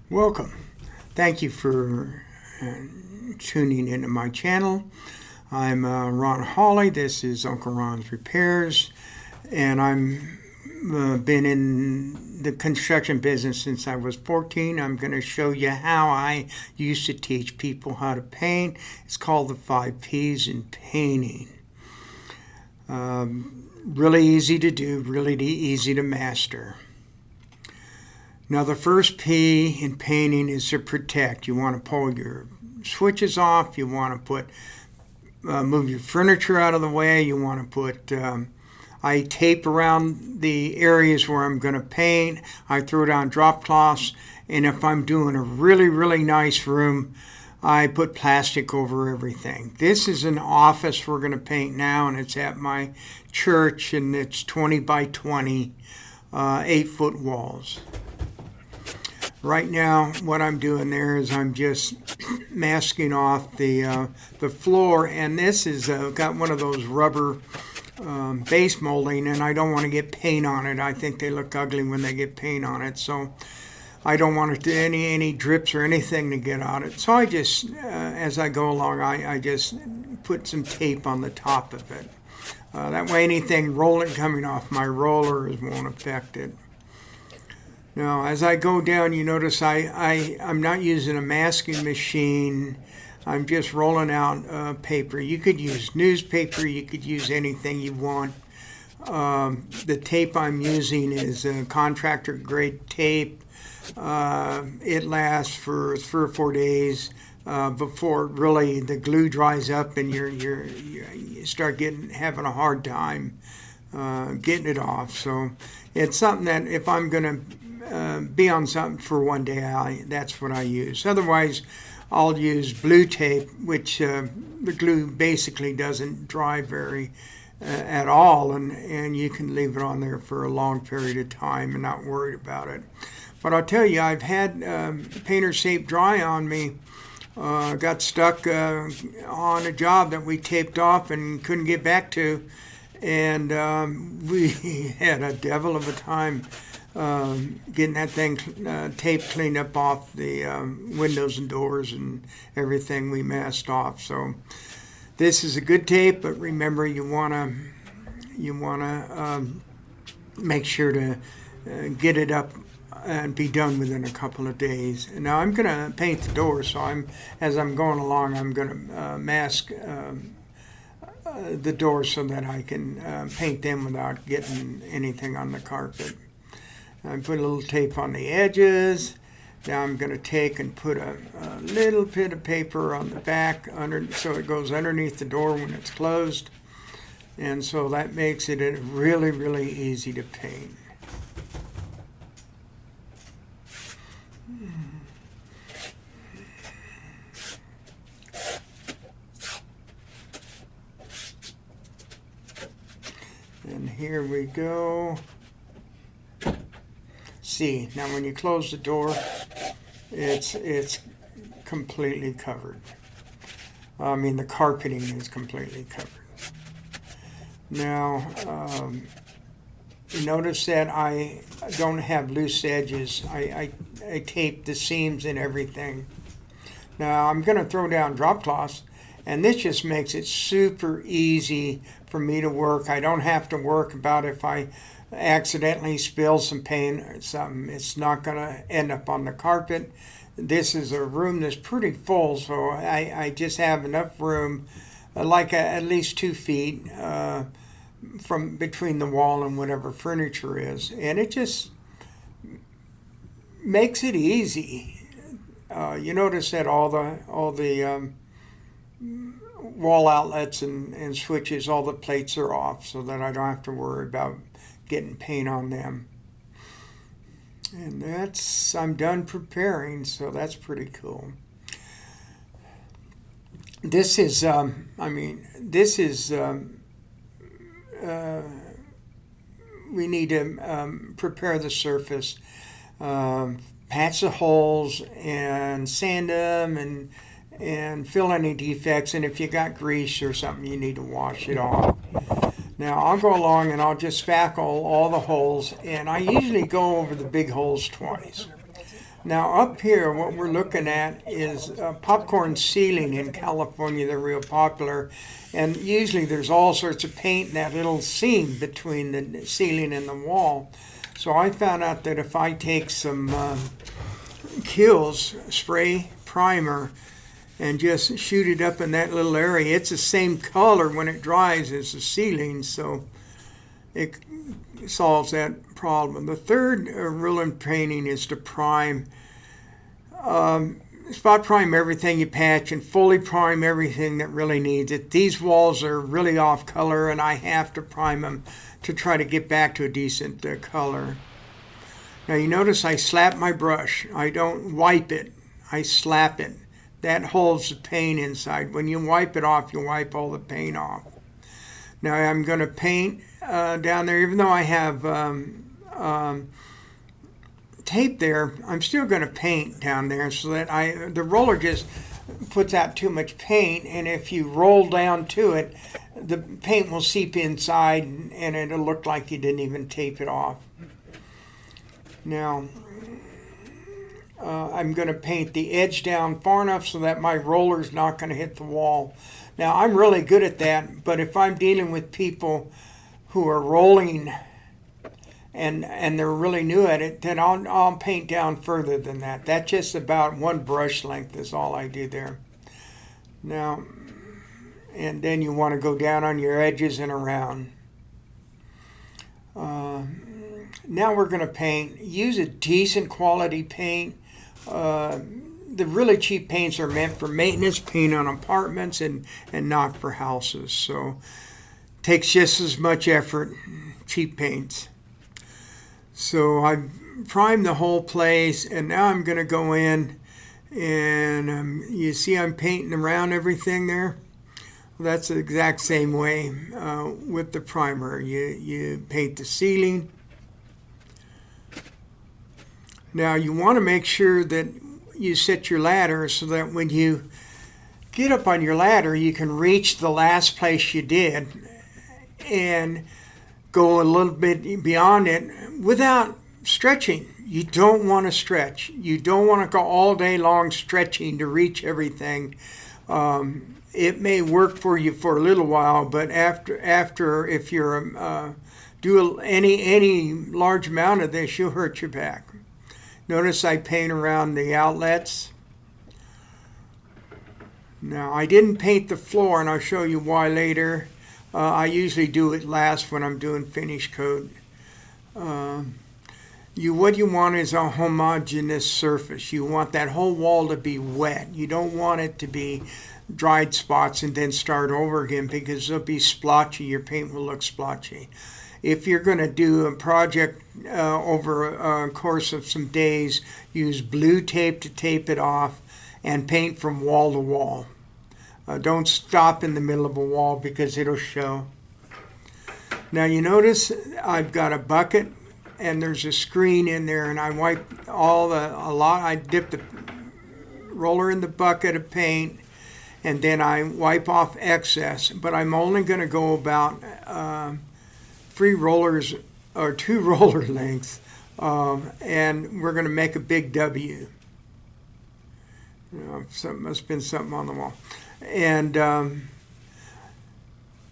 Welcome. Thank you for tuning into my channel. I'm Ron Hawley. This is Uncle Ron's Repairs, and I'm been in the construction business since I was 14. I'm going to show you how I used to teach people how to paint. It's called the 5 P's in painting. Really easy to do, really easy to master. Now the first P in painting is to protect. You want to pull your switches off. You want to move your furniture out of the way. You want to put, I tape around the areas where I'm going to paint. I throw down drop cloths. And if I'm doing a really nice room, I put plastic over everything. This is an office we're going to paint now, and it's at my church, and it's 20 by 20, 8-foot walls. Right now, what I'm doing there is I'm just masking off the floor, and this is got one of those rubber base molding, and I don't want to get paint on it. I think they look ugly when they get paint on it, so I don't want it to any drips or anything to get on it. So I just, as I go along, I just put some tape on the top of it. That way, anything rolling coming off my rollers won't affect it. Now, as I go down, you notice I'm not using a masking machine. I'm just rolling out paper. You could use newspaper. You could use anything you want. The tape I'm using is contractor grade tape. It lasts for 3 or 4 days before really the glue dries up and you start having a hard time getting it off. So it's something that if I'm going to be on something for one day, that's what I use. Otherwise, I'll use blue tape, which the glue basically doesn't dry very at all, and you can leave it on there for a long period of time and not worry about it. But I'll tell you, I've had painter's tape dry on me. Got stuck on a job that we taped off and couldn't get back to, and we had a devil of a time getting that thing tape cleaned up off the windows and doors and everything we masked off. So this is a good tape, but remember you wanna make sure to get it up and be done within a couple of days. And now I'm gonna paint the doors, so as I'm going along, I'm gonna mask the doors so that I can paint them without getting anything on the carpet. I put a little tape on the edges. Now I'm going to take and put a little bit of paper on the back so it goes underneath the door when it's closed. And so that makes it really easy to paint. And here we go. See, now when you close the door, it's completely covered. I mean, the carpeting is completely covered. Now, you notice that I don't have loose edges. I tape the seams and everything. Now, I'm going to throw down drop cloths, and this just makes it super easy for me to work. I don't have to work about if I accidentally spill some paint or something. It's not going to end up on the carpet. This is a room that's pretty full, so I just have enough room, at least 2 feet from between the wall and whatever furniture is, and it just makes it easy. You notice that all the wall outlets and switches, all the plates are off, so that I don't have to worry about getting paint on them. And I'm done preparing, so that's pretty cool. This is, we need to prepare the surface, patch the holes and sand them and fill any defects, and if you got grease or something, you need to wash it off. Now I'll go along and I'll just spackle all the holes, and I usually go over the big holes twice. Now up here, what we're looking at is popcorn ceiling in California. They're real popular. And usually there's all sorts of paint in that little seam between the ceiling and the wall. So I found out that if I take some Kilz spray primer and just shoot it up in that little area, it's the same color when it dries as the ceiling. So it solves that problem. The third rule in painting is to prime. Spot prime everything you patch and fully prime everything that really needs it. These walls are really off color and I have to prime them to try to get back to a decent color. Now you notice I slap my brush. I don't wipe it. I slap it. That holds the paint inside. When you wipe it off, you wipe all the paint off. Now I'm going to paint down there, even though I have tape there, I'm still going to paint down there so that the roller just puts out too much paint, and if you roll down to it, the paint will seep inside and it'll look like you didn't even tape it off. Now I'm going to paint the edge down far enough so that my roller's not going to hit the wall. Now I'm really good at that, but if I'm dealing with people who are rolling and they're really new at it, then I'll paint down further than that. That's just about one brush length is all I do there. Now, and then you want to go down on your edges and around. Now we're going to paint. Use a decent quality paint. The really cheap paints are meant for maintenance, paint on apartments, and not for houses. So takes just as much effort, cheap paints. So I've primed the whole place, and now I'm going to go in, and you see I'm painting around everything there. Well, that's the exact same way with the primer. You paint the ceiling. Now you want to make sure that you set your ladder so that when you get up on your ladder, you can reach the last place you did and go a little bit beyond it without stretching. You don't want to stretch. You don't want to go all day long stretching to reach everything. It may work for you for a little while, but after if you're do any large amount of this, you'll hurt your back. Notice I paint around the outlets. Now I didn't paint the floor, and I'll show you why later. I usually do it last when I'm doing finish coat. What you want is a homogeneous surface. You want that whole wall to be wet. You don't want it to be dried spots and then start over again, because it'll be splotchy. Your paint will look splotchy. If you're going to do a project over a course of some days, use blue tape to tape it off and paint from wall to wall. Don't stop in the middle of a wall because it'll show. Now you notice I've got a bucket and there's a screen in there, and I wipe I dip the roller in the bucket of paint and then I wipe off excess, but I'm only going to go about 3 rollers or 2 roller lengths, and we're going to make a big W. Must have been something on the wall. And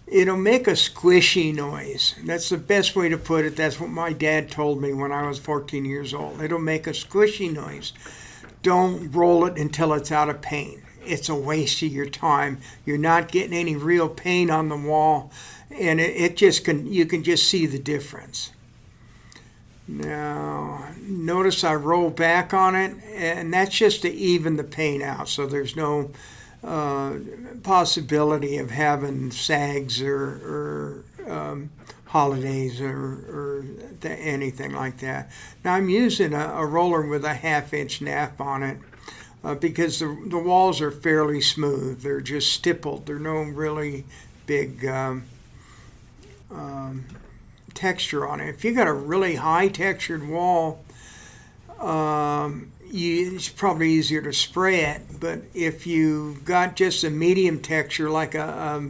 it'll make a squishy noise. That's the best way to put it. That's what my dad told me when I was 14 years old. It'll make a squishy noise. Don't roll it until it's out of paint. It's a waste of your time. You're not getting any real paint on the wall, and you can just see the difference. Now, notice I roll back on it, and that's just to even the paint out, so there's no possibility of having sags or holidays or anything like that. Now I'm using a roller with a 1/2-inch nap on it because the walls are fairly smooth. They're just stippled. They're no really big texture on it. If you got a really high textured wall, it's probably easier to spray it, but if you've got just a medium texture like a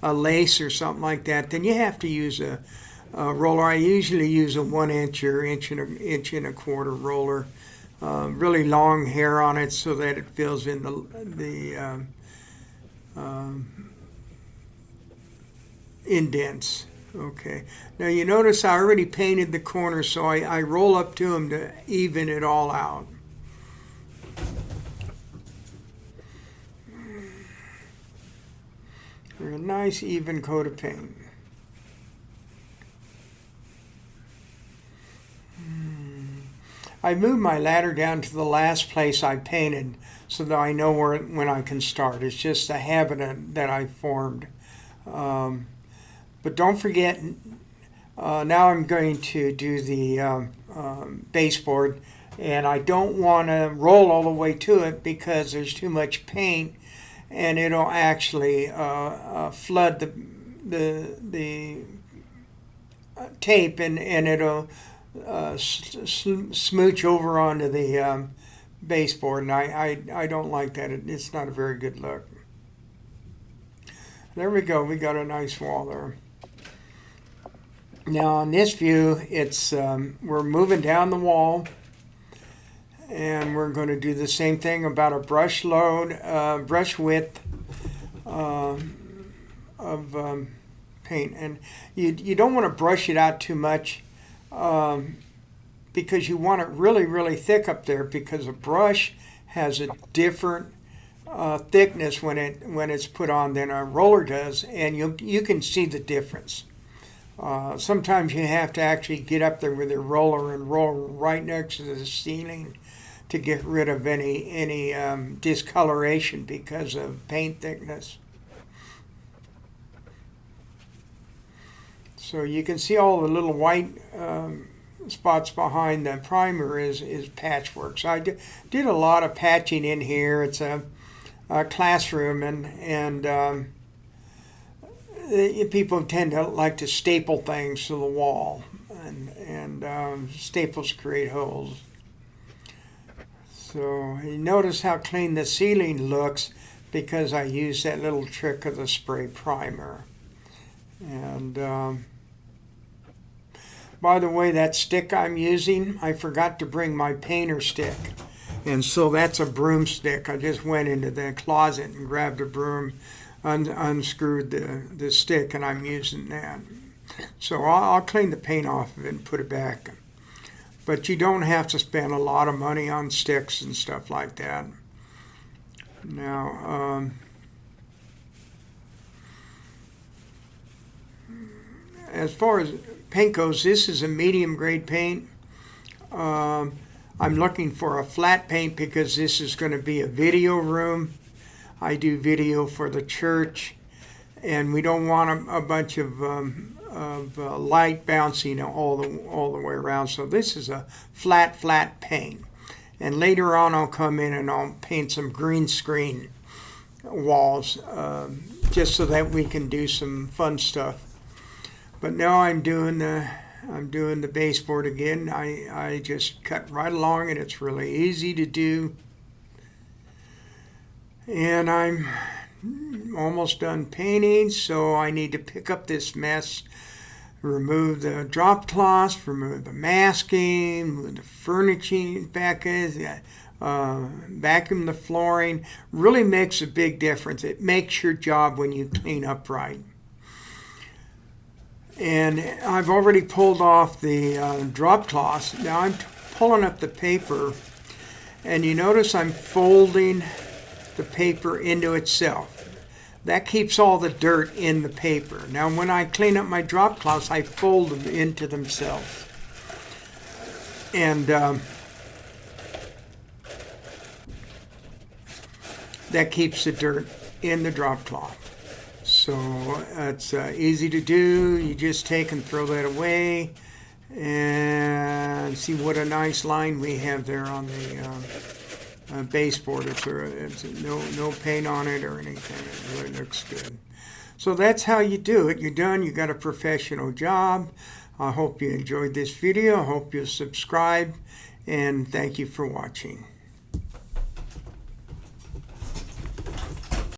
lace or something like that, then you have to use a roller. I usually use a 1 inch or inch and a quarter roller really long hair on it so that it fills in the indents. Okay, now you notice I already painted the corners, so I roll up to them to even it all out. For a nice even coat of paint. I moved my ladder down to the last place I painted so that I know when I can start. It's just a habit that I formed. But don't forget, now I'm going to do the baseboard, and I don't want to roll all the way to it because there's too much paint, and it'll actually flood the tape, and it'll smooch over onto the baseboard, and I don't like that. It's not a very good look. There we go. We got a nice wall there. Now on this view, it's we're moving down the wall, and we're going to do the same thing about a brush load, brush width of paint, and you don't want to brush it out too much. Because you want it really, really thick up there, because a brush has a different thickness when it's put on than a roller does, and you can see the difference. Sometimes you have to actually get up there with your roller and roll right next to the ceiling to get rid of any discoloration because of paint thickness. So you can see all the little white spots behind the primer is patchwork. So I did a lot of patching in here. It's a classroom, and people tend to like to staple things to the wall, and staples create holes. So you notice how clean the ceiling looks because I used that little trick of the spray primer. And by the way, that stick I'm using, I forgot to bring my painter stick. And so that's a broomstick. I just went into the closet and grabbed a broom, unscrewed the stick, and I'm using that. So I'll clean the paint off of it and put it back. But you don't have to spend a lot of money on sticks and stuff like that. Now, as far as paint goes, this is a medium grade paint. I'm looking for a flat paint because this is going to be a video room. I do video for the church, and we don't want a bunch of light bouncing all the way around. So this is a flat paint. And later on, I'll come in and I'll paint some green screen walls, just so that we can do some fun stuff. But now I'm doing the baseboard again. I just cut right along it. It's really easy to do. And I'm almost done painting, so I need to pick up this mess, remove the drop cloths, remove the masking, move the furniture back in, vacuum the flooring. Really makes a big difference. It makes your job when you clean up right. And I've already pulled off the drop cloths. Now I'm pulling up the paper, and you notice I'm folding the paper into itself. That keeps all the dirt in the paper. Now when I clean up my drop cloths, I fold them into themselves. And that keeps the dirt in the drop cloth. So it's easy to do. You just take and throw that away, and see what a nice line we have there on the baseboard. It's no paint on it or anything. It really looks good. So that's how you do it. You're done. You got a professional job. I hope you enjoyed this video. I hope you'll subscribe, and thank you for watching.